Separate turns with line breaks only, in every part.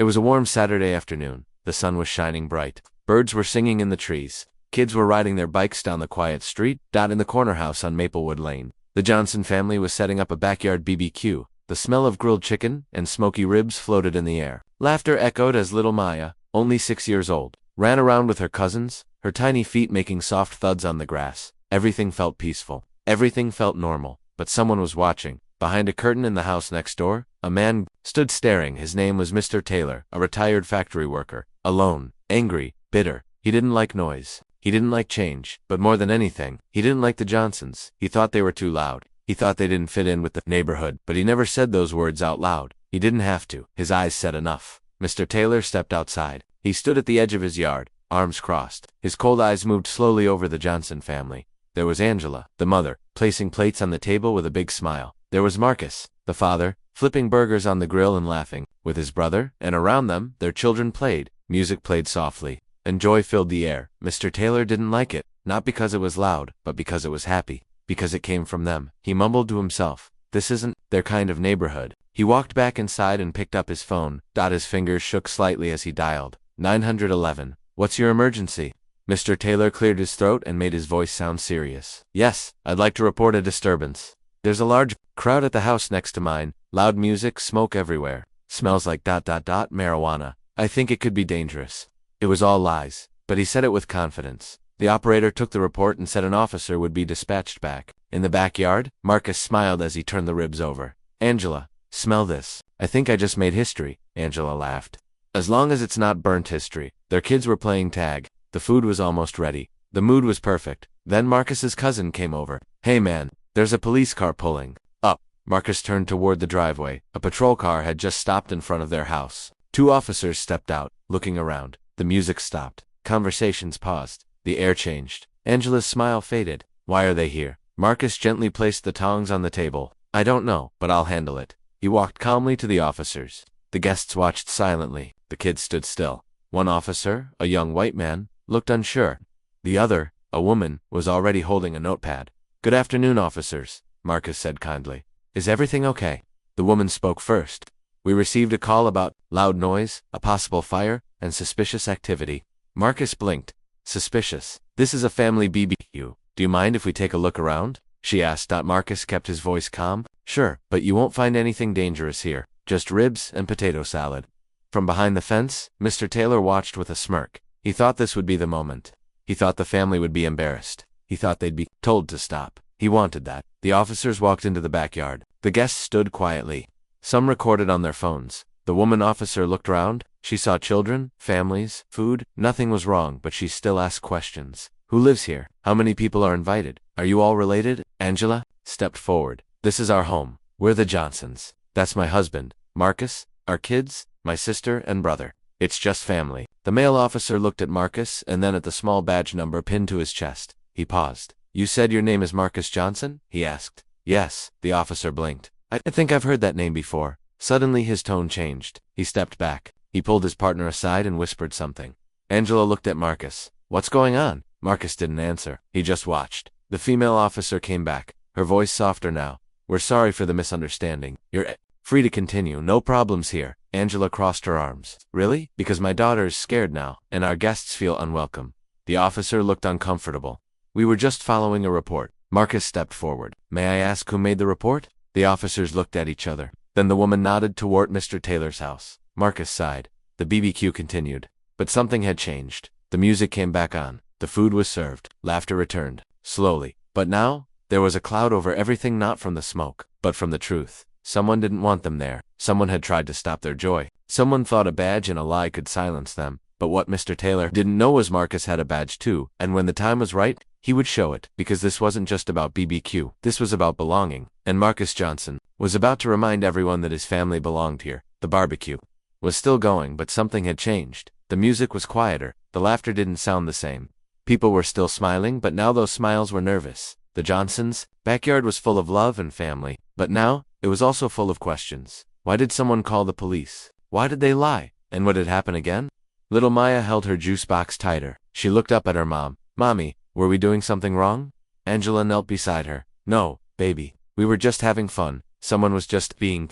It was a warm Saturday afternoon. The sun was shining bright. Birds were singing in the trees. Kids were riding their bikes down the quiet street. In the corner house on Maplewood Lane, the Johnson family was setting up a backyard BBQ. The smell of grilled chicken and smoky ribs floated in the air. Laughter echoed as little Maya, only 6 years old, ran around with her cousins, her tiny feet making soft thuds on the grass. Everything felt peaceful. Everything felt normal. But someone was watching. Behind a curtain in the house next door, a man stood staring. His name was Mr. Taylor, a retired factory worker. Alone, angry, bitter. He didn't like noise. He didn't like change. But more than anything, he didn't like the Johnsons. He thought they were too loud. He thought they didn't fit in with the neighborhood. But he never said those words out loud. He didn't have to. His eyes said enough. Mr. Taylor stepped outside. He stood at the edge of his yard, arms crossed. His cold eyes moved slowly over the Johnson family. There was Angela, the mother, placing plates on the table with a big smile. There was Marcus, the father, flipping burgers on the grill and laughing with his brother, and around them, their children played. Music played softly, and joy filled the air. Mr. Taylor didn't like it, not because it was loud, but because it was happy, because it came from them. He mumbled to himself, "This isn't their kind of neighborhood." He walked back inside and picked up his phone. His fingers shook slightly as he dialed. 911. "What's your emergency?" Mr. Taylor cleared his throat and made his voice sound serious. "Yes, I'd like to report a disturbance. There's a large crowd at the house next to mine. Loud music, smoke everywhere. Smells like marijuana. I think it could be dangerous." It was all lies, but he said it with confidence. The operator took the report and said an officer would be dispatched back. In the backyard, Marcus smiled as he turned the ribs over. "Angela, smell this. I think I just made history." Angela laughed. As long as it's not burnt history. Their kids were playing tag. The food was almost ready. The mood was perfect. Then Marcus's cousin came over. "Hey man, there's a police car pulling up." Marcus turned toward the driveway. A patrol car had just stopped in front of their house. 2 officers stepped out, looking around. The music stopped. Conversations paused. The air changed. Angela's smile faded. "Why are they here?" Marcus gently placed the tongs on the table. "I don't know, but I'll handle it." He walked calmly to the officers. The guests watched silently. The kids stood still. One officer, a young white man, looked unsure. The other, a woman, was already holding a notepad. "Good afternoon, officers," Marcus said kindly. "Is everything okay?" The woman spoke first. "We received a call about loud noise, a possible fire, and suspicious activity." Marcus blinked. "Suspicious? This is a family BBQ. Do you mind if we take a look around?" she asked. Marcus kept his voice calm. "Sure, but you won't find anything dangerous here. Just ribs and potato salad." From behind the fence, Mr. Taylor watched with a smirk. He thought this would be the moment. He thought the family would be embarrassed. He thought they'd be told to stop. He wanted that. The officers walked into the backyard. The guests stood quietly. Some recorded on their phones. The woman officer looked around. She saw children, families, food. Nothing was wrong, but she still asked questions. "Who lives here? How many people are invited? Are you all related?" Angela stepped forward. "This is our home. We're the Johnsons. That's my husband, Marcus, our kids, my sister and brother. It's just family." The male officer looked at Marcus and then at the small badge number pinned to his chest. He paused. "You said your name is Marcus Johnson?" he asked. "Yes," the officer blinked. I think I've heard that name before." Suddenly his tone changed. He stepped back. He pulled his partner aside and whispered something. Angela looked at Marcus. "What's going on?" Marcus didn't answer. He just watched. The female officer came back, her voice softer now. "We're sorry for the misunderstanding. You're free to continue. No problems here." Angela crossed her arms. "Really? Because my daughter is scared now, and our guests feel unwelcome." The officer looked uncomfortable. "We were just following a report." Marcus stepped forward. "May I ask who made the report?" The officers looked at each other. Then the woman nodded toward Mr. Taylor's house. Marcus sighed. The BBQ continued. But something had changed. The music came back on. The food was served. Laughter returned. Slowly. But now, there was a cloud over everything, not from the smoke, but from the truth. Someone didn't want them there. Someone had tried to stop their joy. Someone thought a badge and a lie could silence them. But what Mr. Taylor didn't know was Marcus had a badge too, and when the time was right, he would show it, because this wasn't just about BBQ. This was about belonging. And Marcus Johnson was about to remind everyone that his family belonged here. The barbecue was still going, but something had changed. The music was quieter. The laughter didn't sound the same. People were still smiling, but now those smiles were nervous. The Johnsons' backyard was full of love and family, but now it was also full of questions. Why did someone call the police? Why did they lie? And would it happen again? Little Maya held her juice box tighter. She looked up at her mom. "Mommy, were we doing something wrong?" Angela knelt beside her. "No, baby. We were just having fun. Someone was just being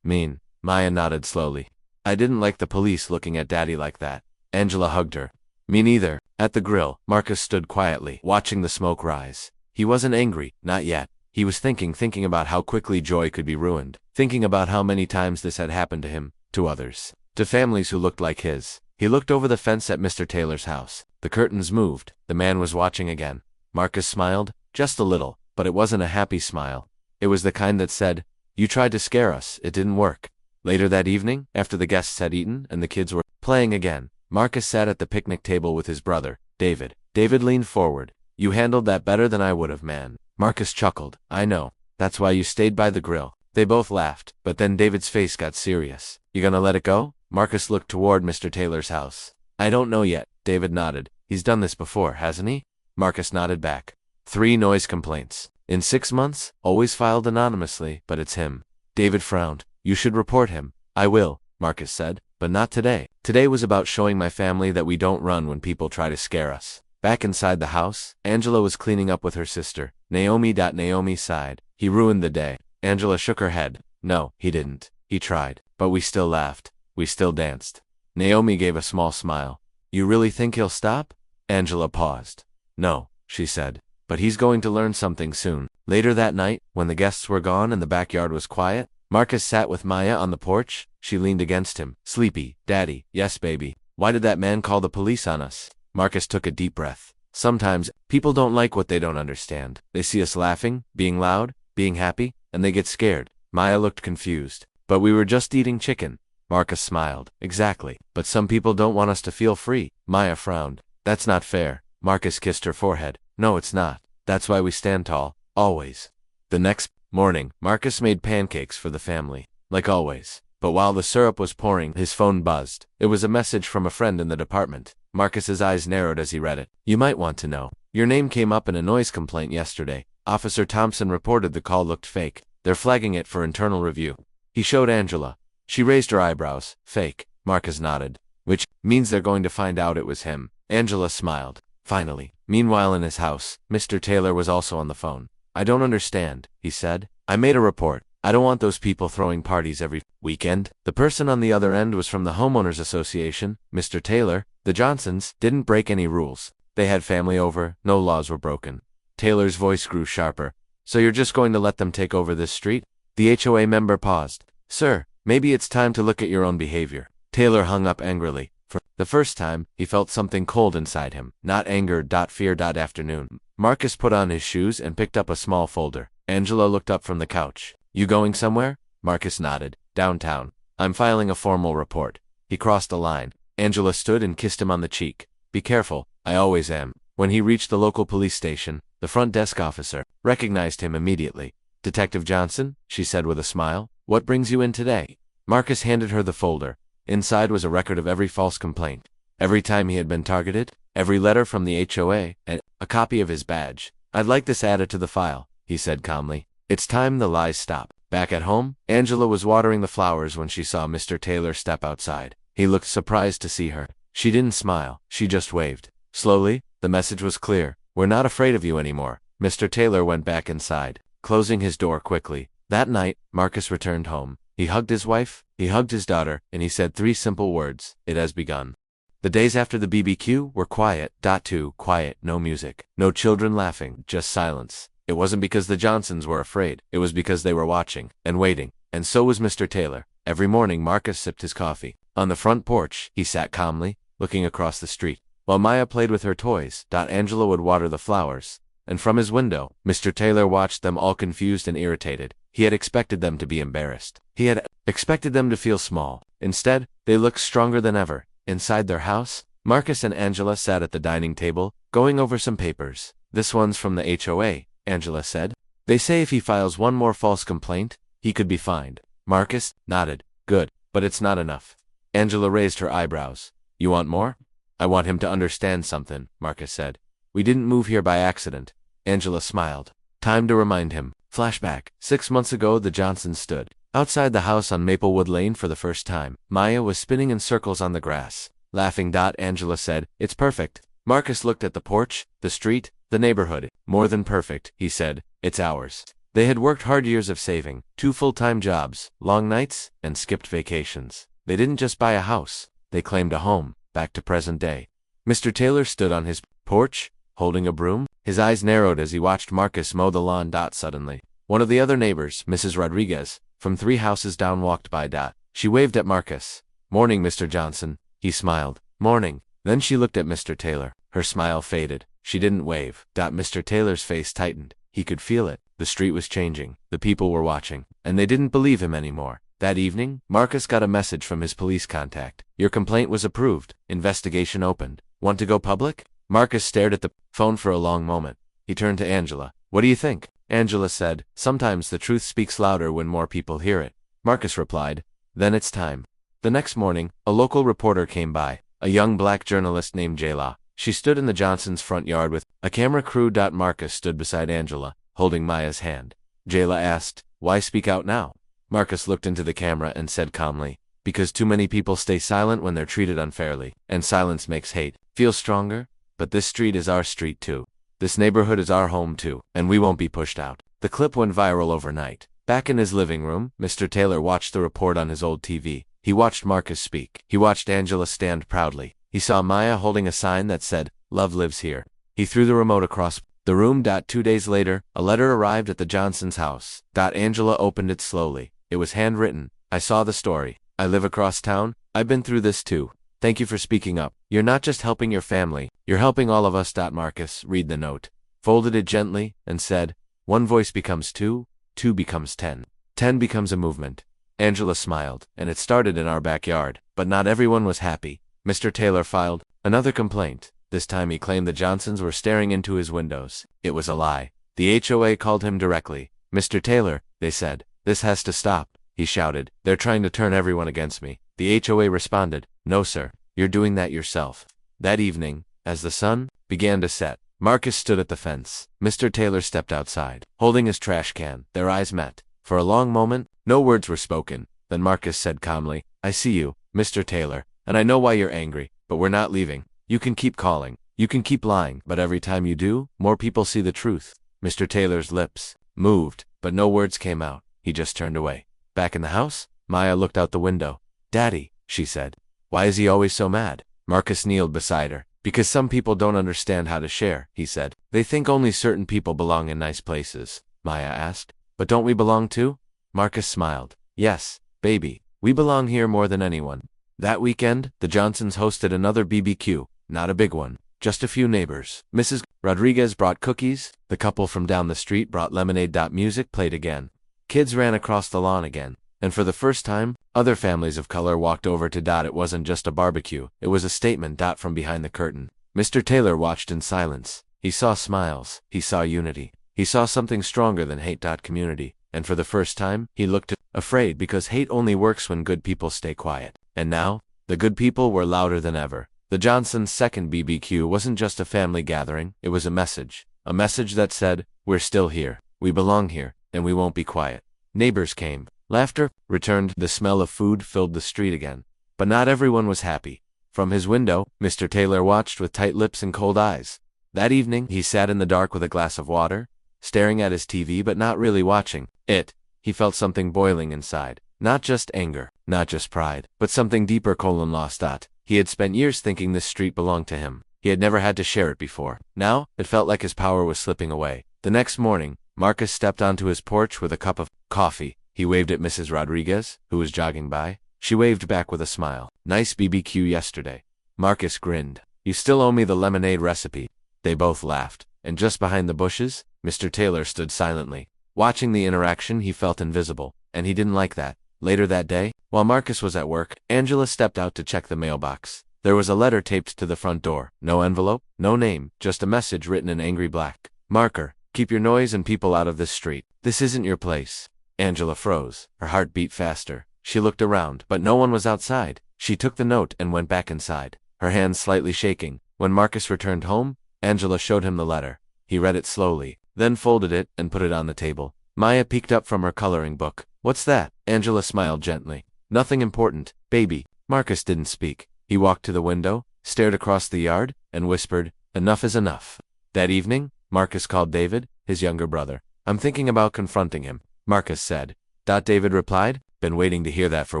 mean." Maya nodded slowly. I didn't like the police looking at Daddy like that. Angela hugged her. Me neither. At the grill, Marcus stood quietly, watching the smoke rise. He wasn't angry, not yet. He was thinking about how quickly joy could be ruined, thinking about how many times this had happened to him, to others, to families who looked like his. He looked over the fence at Mr. Taylor's house. The curtains moved. The man was watching again. Marcus smiled, just a little, but it wasn't a happy smile. It was the kind that said, "You tried to scare us, it didn't work." Later that evening, after the guests had eaten and the kids were playing again, Marcus sat at the picnic table with his brother, David. David leaned forward. "You handled that better than I would have, man." Marcus chuckled. "I know. That's why you stayed by the grill." They both laughed, but then David's face got serious. "You gonna let it go?" Marcus looked toward Mr. Taylor's house. "I don't know yet." David nodded. "He's done this before, hasn't he?" Marcus nodded back. 3 noise complaints. In 6 months, always filed anonymously, but it's him. David frowned. "You should report him." "I will," Marcus said, "but not today. Today was about showing my family that we don't run when people try to scare us." Back inside the house, Angela was cleaning up with her sister, Naomi. Naomi sighed. "He ruined the day." Angela shook her head. "No, he didn't. He tried. But we still laughed. We still danced." Naomi gave a small smile. "You really think he'll stop?" Angela paused. "No," she said. "But he's going to learn something soon." Later that night, when the guests were gone and the backyard was quiet, Marcus sat with Maya on the porch. She leaned against him. "Sleepy, Daddy." "Yes, baby." "Why did that man call the police on us?" Marcus took a deep breath. "Sometimes, people don't like what they don't understand. They see us laughing, being loud, being happy, and they get scared." Maya looked confused. "But we were just eating chicken." Marcus smiled. "Exactly. But some people don't want us to feel free." Maya frowned. "That's not fair." Marcus kissed her forehead. "No, it's not. That's why we stand tall. Always." The next morning, Marcus made pancakes for the family. Like always. But while the syrup was pouring, his phone buzzed. It was a message from a friend in the department. Marcus's eyes narrowed as he read it. "You might want to know. Your name came up in a noise complaint yesterday. Officer Thompson reported the call looked fake. They're flagging it for internal review." He showed Angela. She raised her eyebrows. "Fake." Marcus nodded. "Which means they're going to find out it was him." Angela smiled. "Finally." Meanwhile in his house, Mr. Taylor was also on the phone. "I don't understand," he said. "I made a report. I don't want those people throwing parties every weekend." The person on the other end was from the Homeowners Association. "Mr. Taylor, the Johnsons didn't break any rules. They had family over, no laws were broken." Taylor's voice grew sharper. "So you're just going to let them take over this street?" The HOA member paused. "Sir, maybe it's time to look at your own behavior." Taylor hung up angrily. For the first time, he felt something cold inside him. Not anger, fear. Afternoon. Marcus put on his shoes and picked up a small folder. Angela looked up from the couch. "You going somewhere?" Marcus nodded. "Downtown. I'm filing a formal report." He crossed the line. Angela stood and kissed him on the cheek. "Be careful." "I always am." When he reached the local police station, the front desk officer recognized him immediately. "Detective Johnson," she said with a smile. "What brings you in today?" Marcus handed her the folder. Inside was a record of every false complaint, every time he had been targeted, every letter from the HOA, and a copy of his badge. "I'd like this added to the file," he said calmly. "It's time the lies stop." Back at home, Angela was watering the flowers when she saw Mr. Taylor step outside. He looked surprised to see her. She didn't smile, she just waved. Slowly, the message was clear. "We're not afraid of you anymore." Mr. Taylor went back inside, closing his door quickly. That night, Marcus returned home. He hugged his wife, he hugged his daughter, and he said 3 simple words: "It has begun." The days after the BBQ were quiet. Too quiet, no music, no children laughing, just silence. It wasn't because the Johnsons were afraid, it was because they were watching, and waiting. And so was Mr. Taylor. Every morning Marcus sipped his coffee. On the front porch, he sat calmly, looking across the street. While Maya played with her toys, Angela would water the flowers. And from his window, Mr. Taylor watched them all confused and irritated. He had expected them to be embarrassed. He had expected them to feel small. Instead, they looked stronger than ever. Inside their house, Marcus and Angela sat at the dining table, going over some papers. "This one's from the HOA," Angela said. "They say if he files one more false complaint, he could be fined." Marcus nodded. "Good, but it's not enough." Angela raised her eyebrows. "You want more?" "I want him to understand something," Marcus said. "We didn't move here by accident." Angela smiled. Time to remind him. Flashback. 6 months ago the Johnsons stood outside the house on Maplewood Lane for the first time. Maya was spinning in circles on the grass. Laughing. Angela said, "It's perfect." Marcus looked at the porch, the street, the neighborhood. "More than perfect," he said. "It's ours." They had worked hard, years of saving, 2 full-time jobs, long nights, and skipped vacations. They didn't just buy a house. They claimed a home, back to present day. Mr. Taylor stood on his porch, holding a broom. His eyes narrowed as he watched Marcus mow the lawn. Suddenly, one of the other neighbors, Mrs. Rodriguez, from 3 houses down walked by. She waved at Marcus. "Morning, Mr. Johnson." He smiled. "Morning." Then she looked at Mr. Taylor. Her smile faded. She didn't wave. Mr. Taylor's face tightened. He could feel it. The street was changing. The people were watching. And they didn't believe him anymore. That evening, Marcus got a message from his police contact. "Your complaint was approved. Investigation opened. Want to go public?" Marcus stared at the phone for a long moment. He turned to Angela. "What do you think?" Angela said, "Sometimes the truth speaks louder when more people hear it." Marcus replied, "Then it's time." The next morning, a local reporter came by, a young black journalist named Jayla. She stood in the Johnsons' front yard with a camera crew. Marcus stood beside Angela, holding Maya's hand. Jayla asked, "Why speak out now?" Marcus looked into the camera and said calmly, "Because too many people stay silent when they're treated unfairly, and silence makes hate feel stronger. But this street is our street too. This neighborhood is our home too, and we won't be pushed out." The clip went viral overnight. Back in his living room, Mr. Taylor watched the report on his old TV. He watched Marcus speak. He watched Angela stand proudly. He saw Maya holding a sign that said, "Love lives here." He threw the remote across the room. 2 days later, a letter arrived at the Johnsons' house. Angela opened it slowly. It was handwritten. "I saw the story. I live across town. I've been through this too. Thank you for speaking up. You're not just helping your family, you're helping all of us." Marcus read the note, folded it gently, and said, "One voice becomes 2, 2 becomes 10. 10 becomes a movement." Angela smiled, "And it started in our backyard." But not everyone was happy. Mr. Taylor filed another complaint. This time he claimed the Johnsons were staring into his windows. It was a lie. The HOA called him directly. "Mr. Taylor," they said, "this has to stop." He shouted, "They're trying to turn everyone against me." The HOA responded, "No sir, you're doing that yourself." That evening, as the sun began to set, Marcus stood at the fence. Mr. Taylor stepped outside, holding his trash can. Their eyes met. For a long moment, no words were spoken. Then Marcus said calmly, "I see you, Mr. Taylor, and I know why you're angry, but we're not leaving. You can keep calling. You can keep lying, but every time you do, more people see the truth." Mr. Taylor's lips moved, but no words came out. He just turned away. Back in the house, Maya looked out the window. "Daddy," she said. "Why is he always so mad?" Marcus kneeled beside her. "Because some people don't understand how to share," he said. "They think only certain people belong in nice places." Maya asked, "But don't we belong too?" Marcus smiled. "Yes, baby, we belong here more than anyone." That weekend, the Johnsons hosted another BBQ, not a big one, just a few neighbors. Mrs. Rodriguez brought cookies. The couple from down the street brought lemonade. Music played again. Kids ran across the lawn again. And for the first time, other families of color walked over to. It wasn't just a barbecue, it was a statement. From behind the curtain. Mr. Taylor watched in silence. He saw smiles. He saw unity. He saw something stronger than hate. Community. And for the first time, he looked afraid because hate only works when good people stay quiet. And now, the good people were louder than ever. The Johnsons' second BBQ wasn't just a family gathering, it was a message. A message that said, "We're still here. We belong here, and we won't be quiet." Neighbors came. Laughter returned. The smell of food filled the street again. But not everyone was happy. From his window, Mr. Taylor watched with tight lips and cold eyes. That evening, he sat in the dark with a glass of water, staring at his TV but not really watching it. He felt something boiling inside. Not just anger, not just pride, but something deeper. Lost. He had spent years thinking this street belonged to him. He had never had to share it before. Now, it felt like his power was slipping away. The next morning, Marcus stepped onto his porch with a cup of coffee. He waved at Mrs. Rodriguez, who was jogging by. She waved back with a smile. "Nice BBQ yesterday." Marcus grinned. "You still owe me the lemonade recipe." They both laughed. And just behind the bushes, Mr. Taylor stood silently. Watching the interaction, he felt invisible, and he didn't like that. Later that day, while Marcus was at work, Angela stepped out to check the mailbox. There was a letter taped to the front door. No envelope, no name, just a message written in angry black marker. "Keep your noise and people out of this street. This isn't your place." Angela froze. Her heart beat faster. She looked around, but no one was outside. She took the note and went back inside, her hands slightly shaking. When Marcus returned home, Angela showed him the letter. He read it slowly, then folded it and put it on the table. Maya peeked up from her coloring book. "What's that?" Angela smiled gently. "Nothing important, baby." Marcus didn't speak. He walked to the window, stared across the yard, and whispered, "Enough is enough." That evening, Marcus called David, his younger brother. "I'm thinking about confronting him," Marcus said. David replied, "Been waiting to hear that for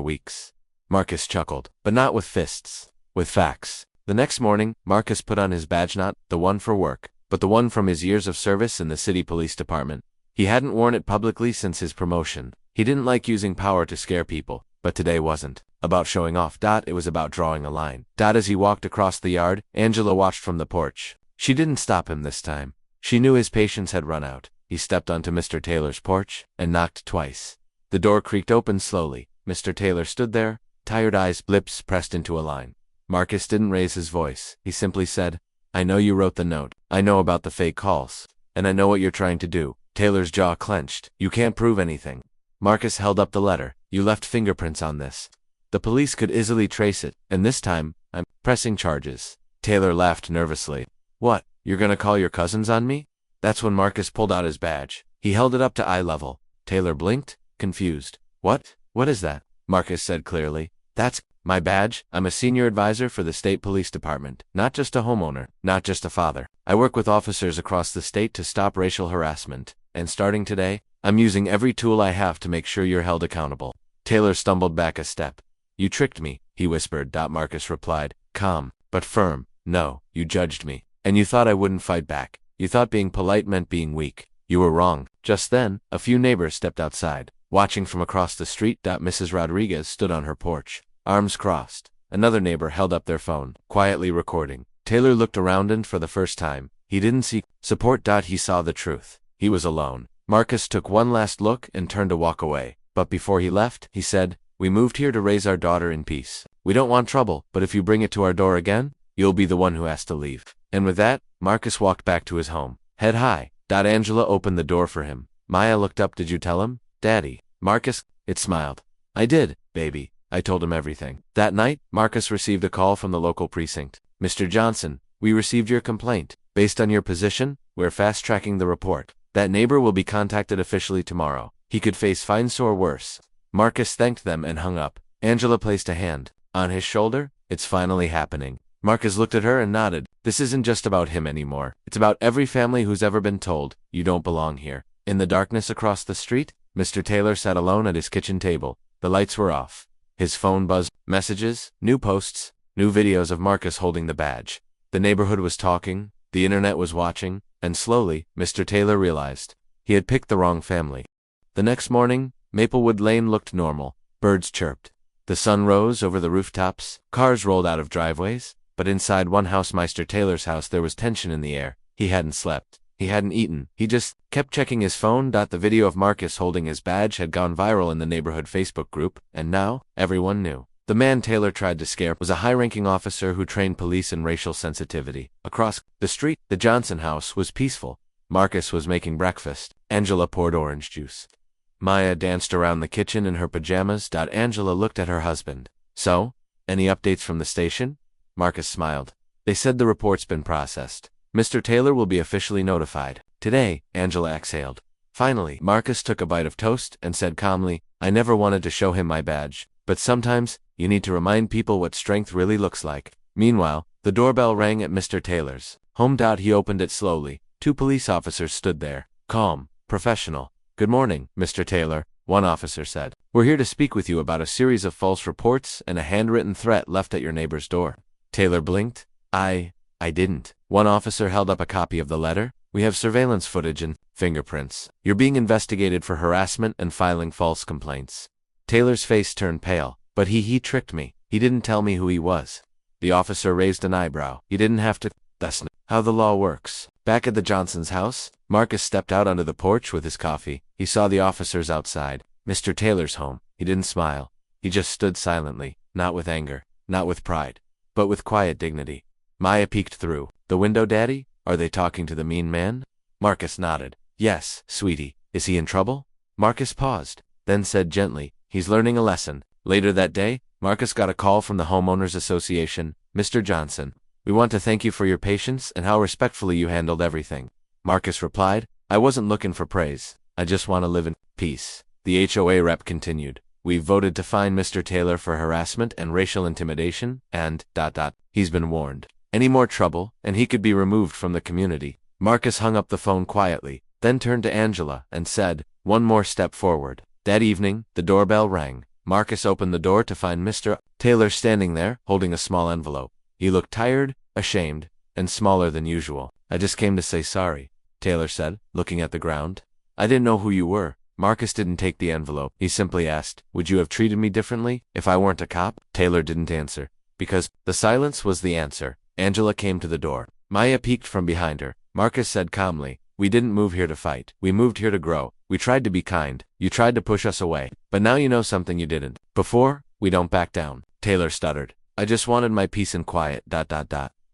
weeks." Marcus chuckled, but not with fists, with facts. The next morning, Marcus put on his badge, not the one for work, but the one from his years of service in the city police department. He hadn't worn it publicly since his promotion. He didn't like using power to scare people, but today wasn't about showing off. It was about drawing a line. As he walked across the yard, Angela watched from the porch. She didn't stop him this time. She knew his patience had run out. He stepped onto Mr. Taylor's porch and knocked twice. The door creaked open slowly. Mr. Taylor stood there, tired eyes, lips pressed into a line. Marcus didn't raise his voice. He simply said, "I know you wrote the note. I know about the fake calls. And I know what you're trying to do." Taylor's jaw clenched. "You can't prove anything." Marcus held up the letter. "You left fingerprints on this. The police could easily trace it, and this time, I'm pressing charges." Taylor laughed nervously. "What, you're gonna call your cousins on me?" That's when Marcus pulled out his badge. He held it up to eye level. Taylor blinked, confused. What is that?" Marcus said clearly. "That's my badge. I'm a senior advisor for the state police department. Not just a homeowner, not just a father. I work with officers across the state to stop racial harassment. And starting today, I'm using every tool I have to make sure you're held accountable." Taylor stumbled back a step. "You tricked me," he whispered. Marcus replied, calm, but firm. "No, you judged me. And you thought I wouldn't fight back. You thought being polite meant being weak. You were wrong." Just then, a few neighbors stepped outside. Watching from across the street, Mrs. Rodriguez stood on her porch, arms crossed. Another neighbor held up their phone, quietly recording. Taylor looked around and for the first time, he didn't see support. He saw the truth. He was alone. Marcus took one last look and turned to walk away. But before he left, he said, "We moved here to raise our daughter in peace. We don't want trouble, but if you bring it to our door again, you'll be the one who has to leave." And with that, Marcus walked back to his home, head high. Angela opened the door for him. Maya looked up. "Did you tell him, Daddy?" Marcus, it smiled. "I did, baby. I told him everything." That night, Marcus received a call from the local precinct. "Mr. Johnson, we received your complaint. Based on your position, we're fast-tracking the report. That neighbor will be contacted officially tomorrow. He could face fines or worse." Marcus thanked them and hung up. Angela placed a hand on his shoulder. "It's finally happening." Marcus looked at her and nodded. This isn't just about him anymore. It's about every family who's ever been told, "You don't belong here." In the darkness across the street, Mr. Taylor sat alone at his kitchen table. The lights were off. His phone buzzed. Messages, new posts, new videos of Marcus holding the badge. The neighborhood was talking, the internet was watching, and slowly, Mr. Taylor realized he had picked the wrong family. The next morning, Maplewood Lane looked normal. Birds chirped. The sun rose over the rooftops. Cars rolled out of driveways. But inside one house, Mr. Taylor's house, there was tension in the air. He hadn't slept. He hadn't eaten. He just kept checking his phone. The video of Marcus holding his badge had gone viral in the neighborhood Facebook group, and now, everyone knew. The man Taylor tried to scare was a high-ranking officer who trained police in racial sensitivity. Across the street, the Johnson house was peaceful. Marcus was making breakfast. Angela poured orange juice. Maya danced around the kitchen in her pajamas. Angela looked at her husband. "So, any updates from the station?" Marcus smiled. "They said the report's been processed. Mr. Taylor will be officially notified today." Angela exhaled. Finally, Marcus took a bite of toast and said calmly, "I never wanted to show him my badge, but sometimes, you need to remind people what strength really looks like." Meanwhile, the doorbell rang at Mr. Taylor's home. He opened it slowly. 2 police officers stood there, calm, professional. "Good morning, Mr. Taylor," one officer said. "We're here to speak with you about a series of false reports and a handwritten threat left at your neighbor's door." Taylor blinked. I didn't." One officer held up a copy of the letter. "We have surveillance footage and fingerprints. You're being investigated for harassment and filing false complaints." Taylor's face turned pale. "But he tricked me. He didn't tell me who he was." The officer raised an eyebrow. "You didn't have to." "That's not how the law works." Back at the Johnsons' house, Marcus stepped out onto the porch with his coffee. He saw the officers outside. Mr. Taylor's home. He didn't smile. He just stood silently, not with anger, not with pride, but with quiet dignity. Maya peeked through the window. "Daddy, are they talking to the mean man?" Marcus nodded. "Yes, sweetie. Is he in trouble?" Marcus paused, then said gently, "He's learning a lesson." Later that day, Marcus got a call from the Homeowners Association. "Mr. Johnson, we want to thank you for your patience and how respectfully you handled everything." Marcus replied, "I wasn't looking for praise. I just want to live in peace." The HOA rep continued, "We've voted to fine Mr. Taylor for harassment and racial intimidation, and ... he's been warned. Any more trouble, and he could be removed from the community." Marcus hung up the phone quietly, then turned to Angela and said, "One more step forward." That evening, the doorbell rang. Marcus opened the door to find Mr. Taylor standing there, holding a small envelope. He looked tired, ashamed, and smaller than usual. I just came to say sorry, Taylor said, looking at the ground. I didn't know who you were. Marcus didn't take the envelope. He simply asked, would you have treated me differently if I weren't a cop? Taylor didn't answer. Because the silence was the answer. Angela came to the door. Maya peeked from behind her. Marcus said calmly, we didn't move here to fight. We moved here to grow. We tried to be kind. You tried to push us away. But now you know something you didn't. Before, we don't back down. Taylor stuttered. I just wanted my peace and quiet, ...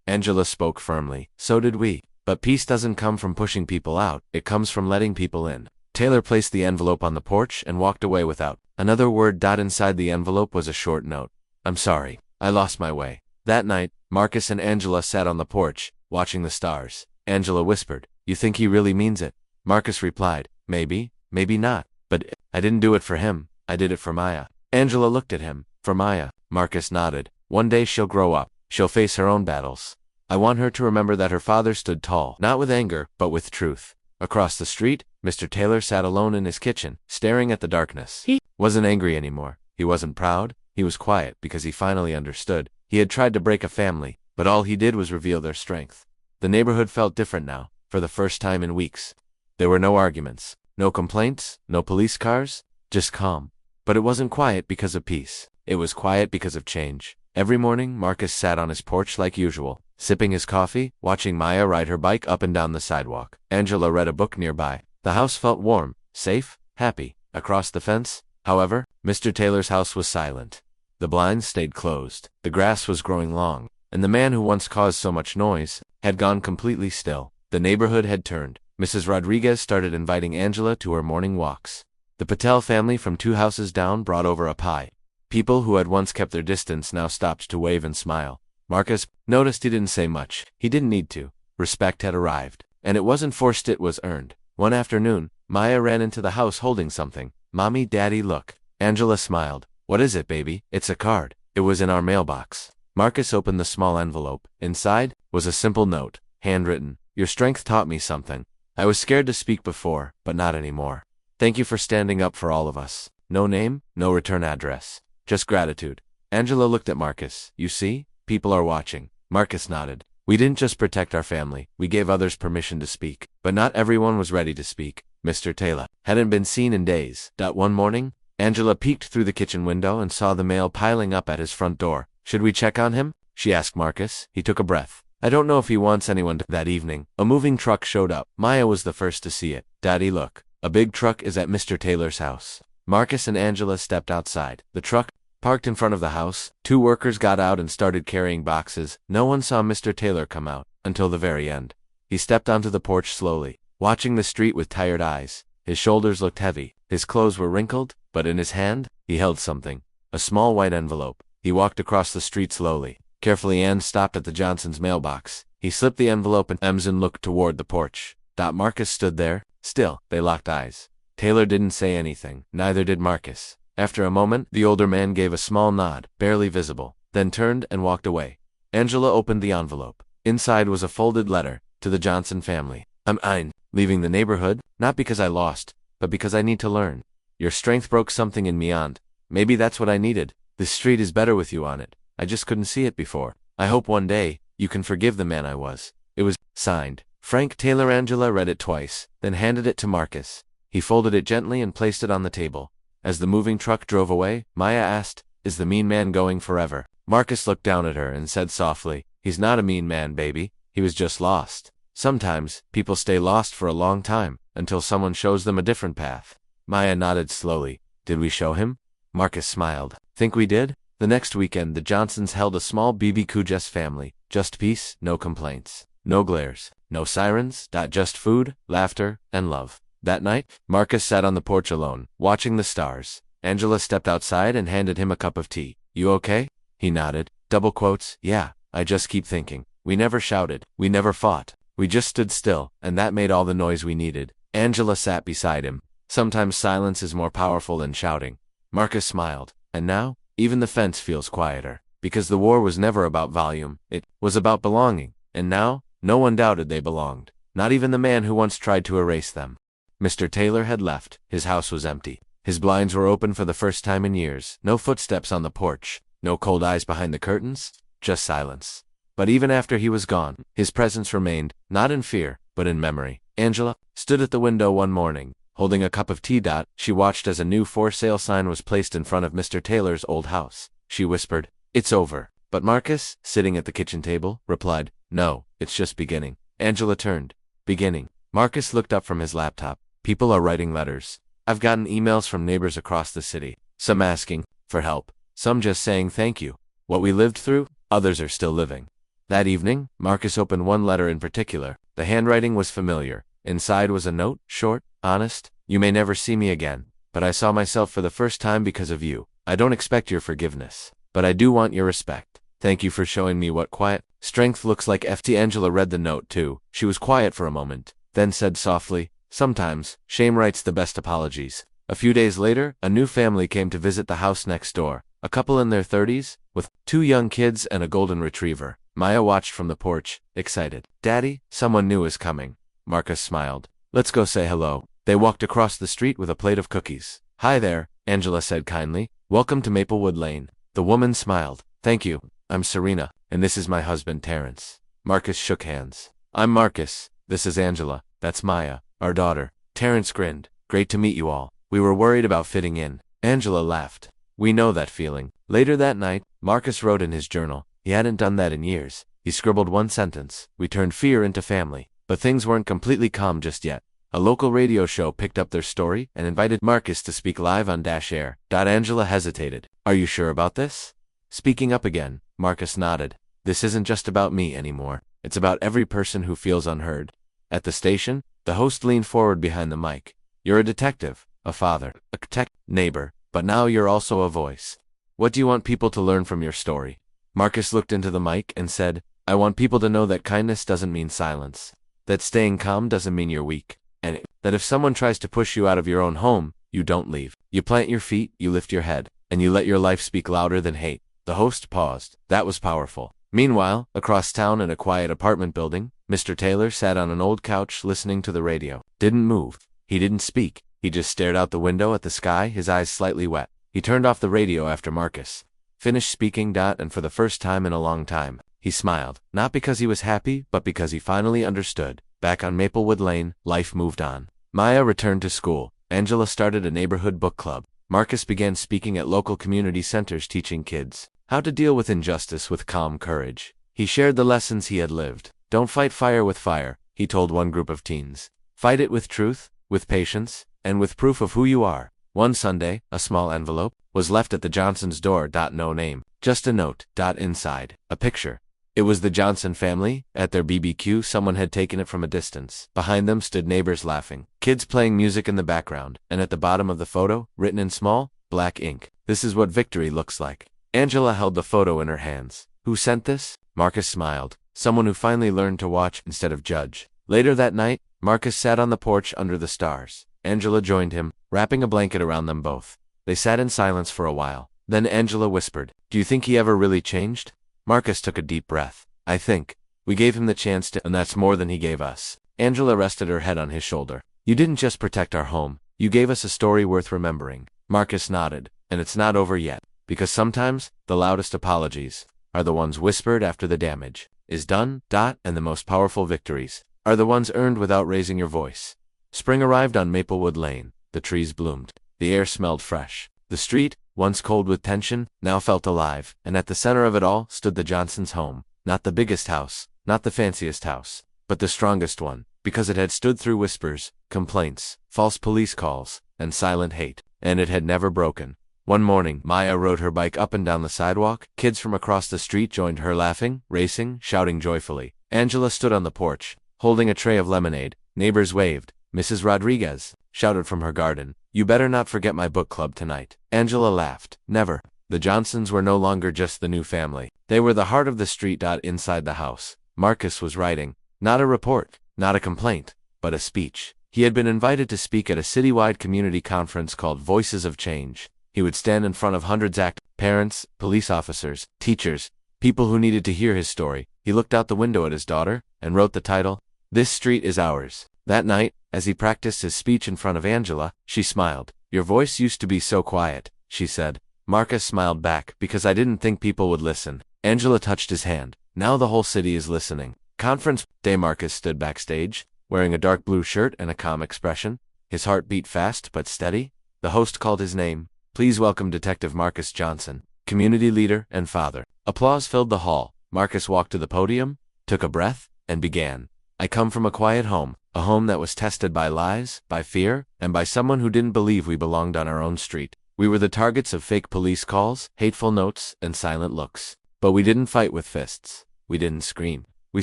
Angela spoke firmly. So did we. But peace doesn't come from pushing people out. It comes from letting people in. Taylor placed the envelope on the porch and walked away without another word. Inside the envelope was a short note. I'm sorry. I lost my way. That night, Marcus and Angela sat on the porch, watching the stars. Angela whispered, you think he really means it? Marcus replied, maybe, maybe not. But I didn't do it for him. I did it for Maya. Angela looked at him. For Maya. Marcus nodded. One day she'll grow up. She'll face her own battles. I want her to remember that her father stood tall, not with anger, but with truth. Across the street, Mr. Taylor sat alone in his kitchen, staring at the darkness. He wasn't angry anymore. He wasn't proud. He was quiet because he finally understood. He had tried to break a family, but all he did was reveal their strength. The neighborhood felt different now, for the first time in weeks. There were no arguments, no complaints, no police cars, just calm. But it wasn't quiet because of peace. It was quiet because of change. Every morning, Marcus sat on his porch like usual, sipping his coffee, watching Maya ride her bike up and down the sidewalk. Angela read a book nearby. The house felt warm, safe, happy. Across the fence, however, Mr. Taylor's house was silent. The blinds stayed closed, the grass was growing long, and the man who once caused so much noise had gone completely still. The neighborhood had turned. Mrs. Rodriguez started inviting Angela to her morning walks. The Patel family from 2 houses down brought over a pie. People who had once kept their distance now stopped to wave and smile. Marcus noticed he didn't say much. He didn't need to. Respect had arrived. And it wasn't forced, it was earned. One afternoon, Maya ran into the house holding something. Mommy, Daddy, look. Angela smiled. What is it, baby? It's a card. It was in our mailbox. Marcus opened the small envelope. Inside was a simple note, handwritten. Your strength taught me something. I was scared to speak before, but not anymore. Thank you for standing up for all of us. No name, no return address. Just gratitude. Angela looked at Marcus. You see? People are watching. Marcus nodded. We didn't just protect our family, we gave others permission to speak. But not everyone was ready to speak. Mr. Taylor hadn't been seen in days. One morning, Angela peeked through the kitchen window and saw the mail piling up at his front door. Should we check on him? She asked Marcus. He took a breath. I don't know if he wants anyone to. That evening, a moving truck showed up. Maya was the first to see it. Daddy, look. A big truck is at Mr. Taylor's house. Marcus and Angela stepped outside. The truck parked in front of the house. 2 workers got out and started carrying boxes. No one saw Mr. Taylor come out until the very end. He stepped onto the porch slowly, watching the street with tired eyes. His shoulders looked heavy. His clothes were wrinkled, but in his hand, he held something. A small white envelope. He walked across the street slowly. Carefully, Ann stopped at the Johnsons' mailbox. He slipped the envelope and Emson looked toward the porch. Marcus stood there. Still, they locked eyes. Taylor didn't say anything. Neither did Marcus. After a moment, the older man gave a small nod, barely visible, then turned and walked away. Angela opened the envelope. Inside was a folded letter to the Johnson family. I'm leaving the neighborhood, not because I lost, but because I need to learn. Your strength broke something in me, Aunt. Maybe that's what I needed. This street is better with you on it. I just couldn't see it before. I hope one day, you can forgive the man I was. It was signed Frank Taylor. Angela read it twice, then handed it to Marcus. He folded it gently and placed it on the table. As the moving truck drove away, Maya asked, is the mean man going forever? Marcus looked down at her and said softly, he's not a mean man, baby. He was just lost. Sometimes, people stay lost for a long time, until someone shows them a different path. Maya nodded slowly. Did we show him? Marcus smiled. Think we did? The next weekend, the Johnsons held a small BBQ. Just family. Just peace, no complaints. No glares. No sirens. Just food, laughter, and love. That night, Marcus sat on the porch alone, watching the stars. Angela stepped outside and handed him a cup of tea. You okay? He nodded. Double quotes. Yeah, I just keep thinking. We never shouted. We never fought. We just stood still, and that made all the noise we needed. Angela sat beside him. Sometimes silence is more powerful than shouting. Marcus smiled. And now, even the fence feels quieter. Because the war was never about volume. It was about belonging. And now, no one doubted they belonged. Not even the man who once tried to erase them. Mr. Taylor had left. His house was empty. His blinds were open for the first time in years. No footsteps on the porch. No cold eyes behind the curtains. Just silence. But even after he was gone, his presence remained, not in fear, but in memory. Angela stood at the window one morning, holding a cup of tea. She watched as a new for sale sign was placed in front of Mr. Taylor's old house. She whispered, "It's over." But Marcus, sitting at the kitchen table, replied, "No, it's just beginning." Angela turned. "Beginning." Marcus looked up from his laptop. "People are writing letters. I've gotten emails from neighbors across the city. Some asking for help. Some just saying thank you. What we lived through, others are still living." That evening, Marcus opened one letter in particular. The handwriting was familiar. Inside was a note, short, honest. "You may never see me again, but I saw myself for the first time because of you. I don't expect your forgiveness, but I do want your respect. Thank you for showing me what quiet strength looks like." Angela read the note too. She was quiet for a moment, then said softly, "Sometimes, shame writes the best apologies." A few days later, a new family came to visit the house next door. A couple in their 30s, with 2 young kids and a golden retriever. Maya watched from the porch, excited. "Daddy, someone new is coming." Marcus smiled. "Let's go say hello." They walked across the street with a plate of cookies. "Hi there," Angela said kindly. "Welcome to Maplewood Lane." The woman smiled. "Thank you. I'm Serena, and this is my husband Terrence." Marcus shook hands. "I'm Marcus. This is Angela. That's Maya, our daughter." Terrence grinned. "Great to meet you all. We were worried about fitting in." Angela laughed. "We know that feeling." Later that night, Marcus wrote in his journal. He hadn't done that in years. He scribbled one sentence. "We turned fear into family." But things weren't completely calm just yet. A local radio show picked up their story and invited Marcus to speak live on Air. Angela hesitated. "Are you sure about this?" Speaking up again, Marcus nodded. "This isn't just about me anymore. It's about every person who feels unheard." At the station, the host leaned forward behind the mic. "You're a detective, a father, a neighbor, but now you're also a voice. What do you want people to learn from your story?" Marcus looked into the mic and said, "I want people to know that kindness doesn't mean silence, that staying calm doesn't mean you're weak, and that if someone tries to push you out of your own home, you don't leave. You plant your feet, you lift your head, and you let your life speak louder than hate." The host paused. That was powerful. Meanwhile, across town in a quiet apartment building, Mr. Taylor sat on an old couch listening to the radio. Didn't move. He didn't speak. He just stared out the window at the sky, his eyes slightly wet. He turned off the radio after Marcus finished speaking. And for the first time in a long time, he smiled. Not because he was happy, but because he finally understood. Back on Maplewood Lane, life moved on. Maya returned to school. Angela started a neighborhood book club. Marcus began speaking at local community centers teaching kids how to deal with injustice with calm courage. He shared the lessons he had lived. "Don't fight fire with fire," he told one group of teens. "Fight it with truth, with patience, and with proof of who you are." One Sunday, a small envelope was left at the Johnsons' door. No name, just a note. Inside, a picture. It was the Johnson family. At their BBQ, someone had taken it from a distance. Behind them stood neighbors laughing, kids playing music in the background, and at the bottom of the photo, written in small, black ink, "This is what victory looks like." Angela held the photo in her hands. "Who sent this?" Marcus smiled. "Someone who finally learned to watch instead of judge." Later that night, Marcus sat on the porch under the stars. Angela joined him, wrapping a blanket around them both. They sat in silence for a while. Then Angela whispered, "Do you think he ever really changed?" Marcus took a deep breath. "I think. We gave him the chance to, and that's more than he gave us." Angela rested her head on his shoulder. "You didn't just protect our home. You gave us a story worth remembering." Marcus nodded. "And it's not over yet. Because sometimes, the loudest apologies are the ones whispered after the damage is done. And the most powerful victories are the ones earned without raising your voice." Spring arrived on Maplewood Lane. The trees bloomed. The air smelled fresh. The street, once cold with tension, now felt alive, and at the center of it all stood the Johnsons' home. Not the biggest house, not the fanciest house, but the strongest one, because it had stood through whispers, complaints, false police calls, and silent hate, and it had never broken. One morning, Maya rode her bike up and down the sidewalk. Kids from across the street joined her laughing, racing, shouting joyfully. Angela stood on the porch, holding a tray of lemonade. Neighbors waved. Mrs. Rodriguez shouted from her garden, "You better not forget my book club tonight." Angela laughed. Never. The Johnsons were no longer just the new family. They were the heart of the street. Inside the house, Marcus was writing. Not a report, not a complaint, but a speech. He had been invited to speak at a citywide community conference called Voices of Change. He would stand in front of hundreds of parents, police officers, teachers, people who needed to hear his story. He looked out the window at his daughter and wrote the title, "This Street is Ours." That night, as he practiced his speech in front of Angela, she smiled. Your voice used to be so quiet, she said. Marcus smiled back, because I didn't think people would listen. Angela touched his hand. Now the whole city is listening. Conference day. Marcus stood backstage, wearing a dark blue shirt and a calm expression. His heart beat fast but steady. The host called his name. Please welcome Detective Marcus Johnson, community leader and father. Applause filled the hall. Marcus walked to the podium, took a breath, and began. I come from a quiet home, a home that was tested by lies, by fear, and by someone who didn't believe we belonged on our own street. We were the targets of fake police calls, hateful notes, and silent looks. But we didn't fight with fists. We didn't scream. We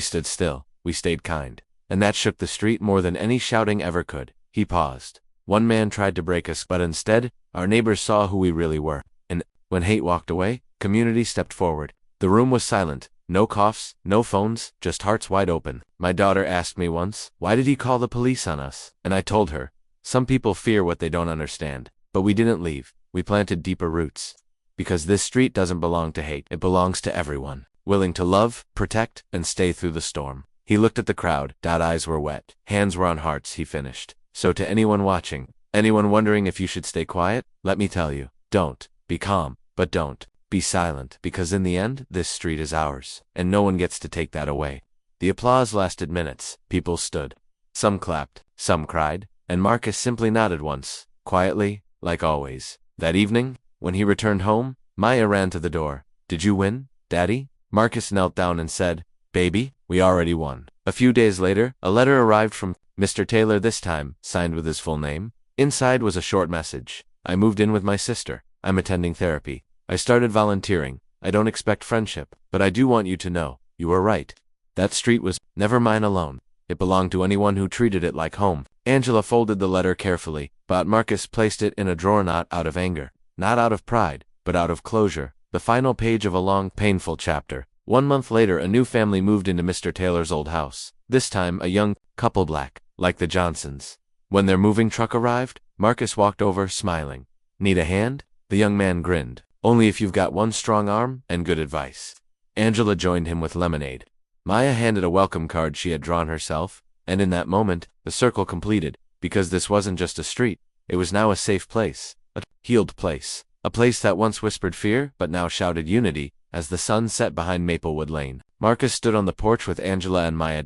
stood still. We stayed kind. And that shook the street more than any shouting ever could. He paused. One man tried to break us, but instead, our neighbors saw who we really were. And when hate walked away, community stepped forward. The room was silent. No coughs, no phones, just hearts wide open. My daughter asked me once, why did he call the police on us? And I told her, some people fear what they don't understand. But we didn't leave. We planted deeper roots. Because this street doesn't belong to hate. It belongs to everyone, willing to love, protect, and stay through the storm. He looked at the crowd. Eyes were wet. Hands were on hearts. He finished. So to anyone watching, anyone wondering if you should stay quiet, let me tell you, don't. Be calm, but don't. Be silent, because in the end, this street is ours, and no one gets to take that away. The applause lasted minutes. People stood. Some clapped, some cried, and Marcus simply nodded once, quietly, like always. That evening, when he returned home, Maya ran to the door. Did you win, Daddy? Marcus knelt down and said, Baby, we already won. A few days later, a letter arrived from Mr. Taylor, this time, signed with his full name. Inside was a short message. I moved in with my sister. I'm attending therapy. I started volunteering. I don't expect friendship, but I do want you to know, you were right. That street was never mine alone. It belonged to anyone who treated it like home. Angela folded the letter carefully, but Marcus placed it in a drawer, not out of anger, not out of pride, but out of closure, the final page of a long, painful chapter. 1 month later, a new family moved into Mr. Taylor's old house. This time, a young couple, black, like the Johnsons. When their moving truck arrived, Marcus walked over, smiling. Need a hand? The young man grinned. Only if you've got one strong arm and good advice. Angela joined him with lemonade. Maya handed a welcome card she had drawn herself, and in that moment, the circle completed, because this wasn't just a street, it was now a safe place, a healed place, a place that once whispered fear but now shouted unity as the sun set behind Maplewood Lane. Marcus stood on the porch with Angela and Maya.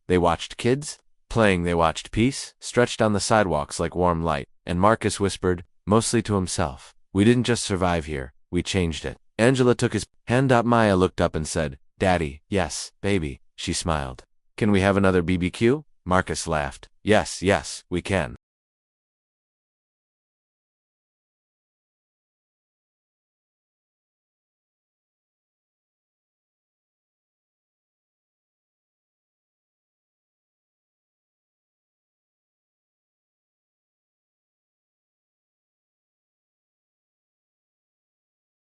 They watched kids playing, they watched peace stretched on the sidewalks like warm light, and Marcus whispered, mostly to himself, we didn't just survive here. We changed it. Angela took his hand. Maya looked up and said, Daddy, yes, baby. She smiled. Can we have another BBQ? Marcus laughed. Yes, we can.